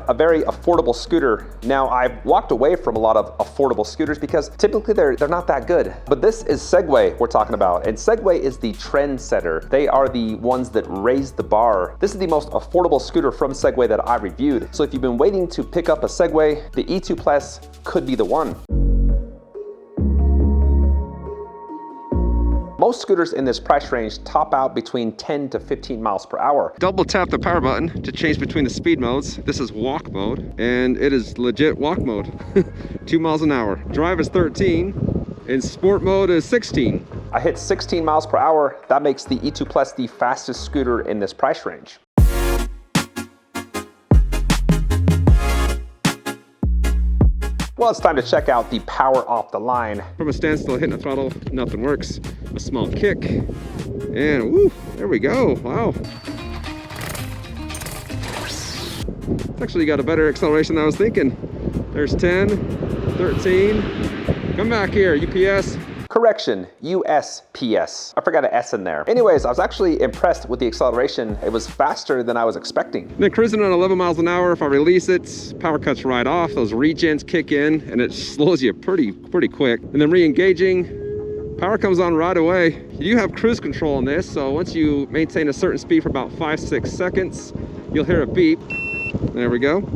a very affordable scooter. Now, I've walked away from a lot of affordable scooters because typically they're not that good. But this is Segway we're talking about, and Segway is the trendsetter. They are the ones that raise the bar. This is the most affordable scooter from Segway that I've reviewed. So if you've been waiting to pick up a Segway, the E2 Plus could be the one. Most scooters in this price range top out between 10 to 15 miles per hour. Double tap the power button to change between the speed modes. This is walk mode, and it is legit walk mode. 2 miles an hour. Drive is 13, and sport mode is 16. I hit 16 miles per hour. That makes the E2 Plus the fastest scooter in this price range. Well, it's time to check out the power off the line. From a standstill, hitting the throttle, nothing works. A small kick, and woo, there we go, wow. It's actually got a better acceleration than I was thinking. There's 10, 13, come back here, UPS. Correction, USPS. I forgot an S in there. Anyways, I was actually impressed with the acceleration. It was faster than I was expecting. Then cruising at 11 miles an hour, if I release it, power cuts right off, those regens kick in, and it slows you pretty quick. And then re-engaging, power comes on right away. You do have cruise control on this, so once you maintain a certain speed for about 5-6 seconds, you'll hear a beep. There we go.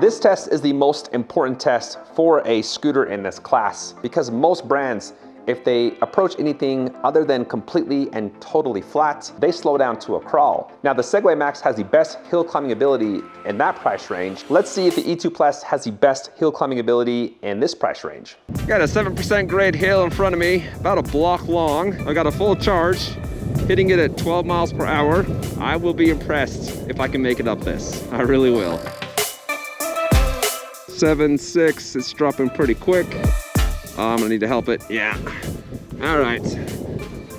This test is the most important test for a scooter in this class because most brands, if they approach anything other than completely and totally flat, they slow down to a crawl. Now the Segway Max has the best hill climbing ability in that price range. Let's see if the E2 Plus has the best hill climbing ability in this price range. Got a 7% grade hill in front of me, about a block long. I got a full charge, hitting it at 12 miles per hour. I will be impressed if I can make it up this. I really will. 7.6, it's dropping pretty quick. Oh, I'm gonna need to help it. Yeah. All right.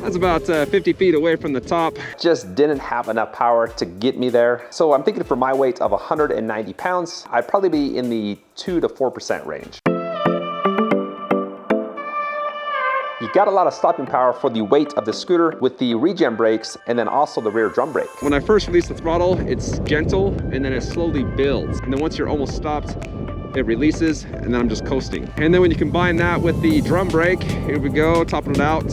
That's about 50 feet away from the top. Just didn't have enough power to get me there. So I'm thinking for my weight of 190 pounds, I'd probably be in the 2 to 4% range. You got a lot of stopping power for the weight of the scooter with the regen brakes and then also the rear drum brake. When I first release the throttle, it's gentle and then it slowly builds. And then once you're almost stopped, it releases, and then I'm just coasting. And then when you combine that with the drum brake, here we go, topping it out.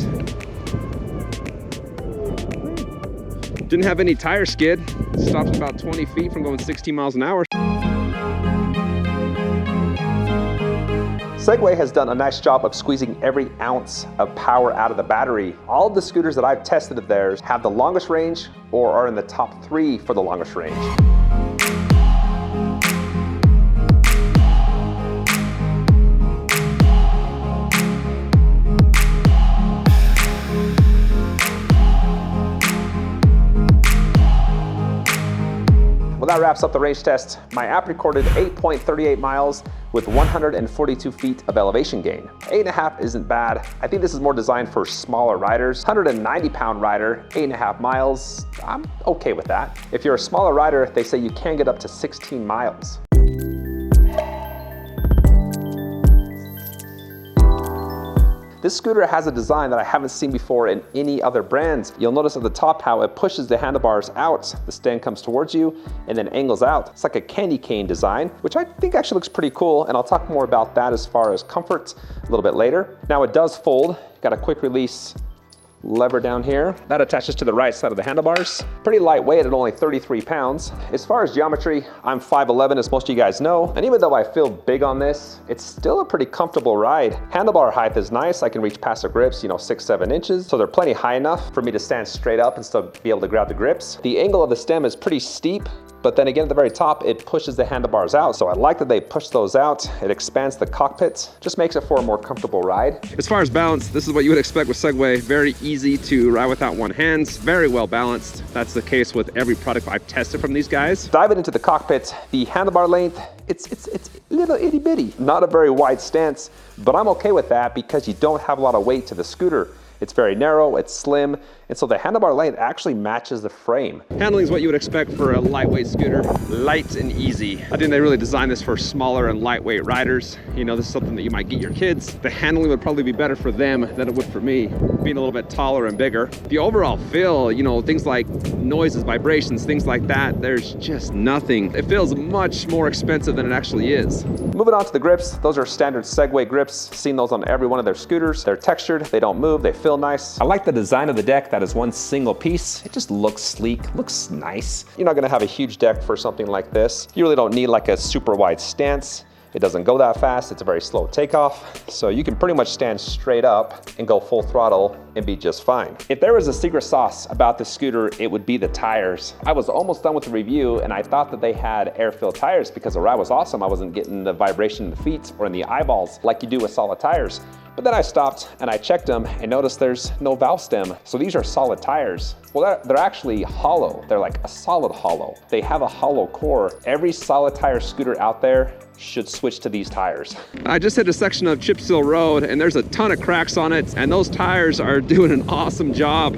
Didn't have any tire skid. Stopped about 20 feet from going 16 miles an hour. Segway has done a nice job of squeezing every ounce of power out of the battery. All of the scooters that I've tested of theirs have the longest range or are in the top 3 for the longest range. That wraps up the range test. My app recorded 8.38 miles with 142 feet of elevation gain. 8.5 isn't bad. I think this is more designed for smaller riders. 190-pound rider, 8.5 miles, I'm okay with that. If you're a smaller rider, they say you can get up to 16 miles. This scooter has a design that I haven't seen before in any other brand. You'll notice at the top how it pushes the handlebars out. The stand comes towards you and then angles out. It's like a candy cane design, which I think actually looks pretty cool. And I'll talk more about that as far as comfort a little bit later. Now it does fold. Got a quick release lever down here. That attaches to the right side of the handlebars. Pretty lightweight at only 33 pounds. As far as geometry, I'm 5'11", as most of you guys know. And even though I feel big on this, it's still a pretty comfortable ride. Handlebar height is nice. I can reach past the grips, 6-7 inches. So they're plenty high enough for me to stand straight up and still be able to grab the grips. The angle of the stem is pretty steep, but then again, at the very top, it pushes the handlebars out. So I like that they push those out. It expands the cockpit, just makes it for a more comfortable ride. As far as balance, this is what you would expect with Segway. Very easy to ride without one hand, very well balanced. That's the case with every product I've tested from these guys. Diving into the cockpit, the handlebar length, it's little itty bitty. Not a very wide stance, but I'm okay with that because you don't have a lot of weight to the scooter. It's very narrow, it's slim, And so the handlebar length actually matches the frame. Handling is what you would expect for a lightweight scooter. Light and easy. I think they really designed this for smaller and lightweight riders. You know, this is something that you might get your kids. The handling would probably be better for them than it would for me, being a little bit taller and bigger. The overall feel, you know, things like noises, vibrations, things like that, there's just nothing. It feels much more expensive than it actually is. Moving on to the grips, those are standard Segway grips. Seen those on every one of their scooters. They're textured, they don't move, they feel nice. I like the design of the deck that is one single piece. It just looks sleek, looks nice. You're not gonna have a huge deck for something like this. You really don't need like a super wide stance. It doesn't go that fast, it's a very slow takeoff. So you can pretty much stand straight up and go full throttle and be just fine. If there was a secret sauce about this scooter, it would be the tires. I was almost done with the review and I thought that they had air-filled tires because the ride was awesome. I wasn't getting the vibration in the feet or in the eyeballs like you do with solid tires. But then I stopped and I checked them and noticed there's no valve stem. So these are solid tires. Well, they're actually hollow. They're like a solid hollow. They have a hollow core. Every solid tire scooter out there should switch to these tires. I just hit a section of chip seal road and there's a ton of cracks on it and those tires are doing an awesome job.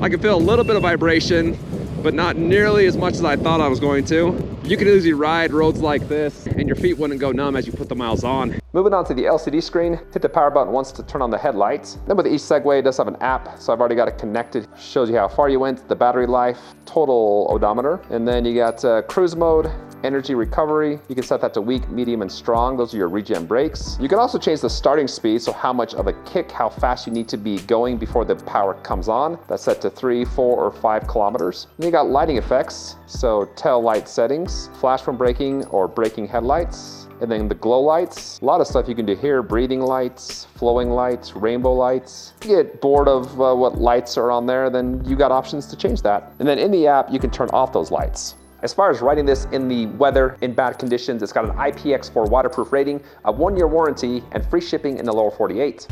I can feel a little bit of vibration, but not nearly as much as I thought I was going to. You can easily ride roads like this and your feet wouldn't go numb as you put the miles on. Moving on to the LCD screen, hit the power button once to turn on the headlights. Then with each Segway, it does have an app, so I've already got it connected. Shows you how far you went, the battery life, total odometer, and then you got cruise mode, energy recovery. You can set that to weak, medium, and strong. Those are your regen brakes. You can also change the starting speed, so how much of a kick, how fast you need to be going before the power comes on. That's set to 3, 4, or 5 kilometers. Then you got lighting effects, so tail light settings, flash from braking or braking headlights, and then the glow lights. A lot of stuff you can do here, breathing lights, flowing lights, rainbow lights. If you get bored of what lights are on there, then you got options to change that. And then in the app, you can turn off those lights. As far as riding this in the weather, in bad conditions, it's got an IPX4 waterproof rating, a 1-year warranty, and free shipping in the lower 48.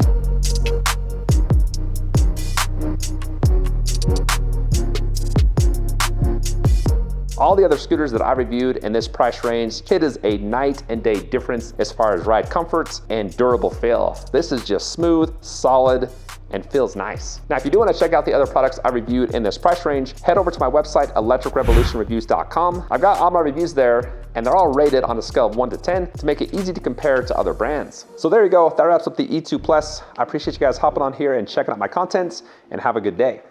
All the other scooters that I reviewed in this price range, it is a night and day difference as far as ride comfort and durable feel. This is just smooth, solid, and feels nice. Now, if you do want to check out the other products I reviewed in this price range, head over to my website, electricrevolutionreviews.com. I've got all my reviews there, and they're all rated on a scale of 1 to 10 to make it easy to compare to other brands. So there you go, that wraps up the E2 Plus. I appreciate you guys hopping on here and checking out my content, and have a good day.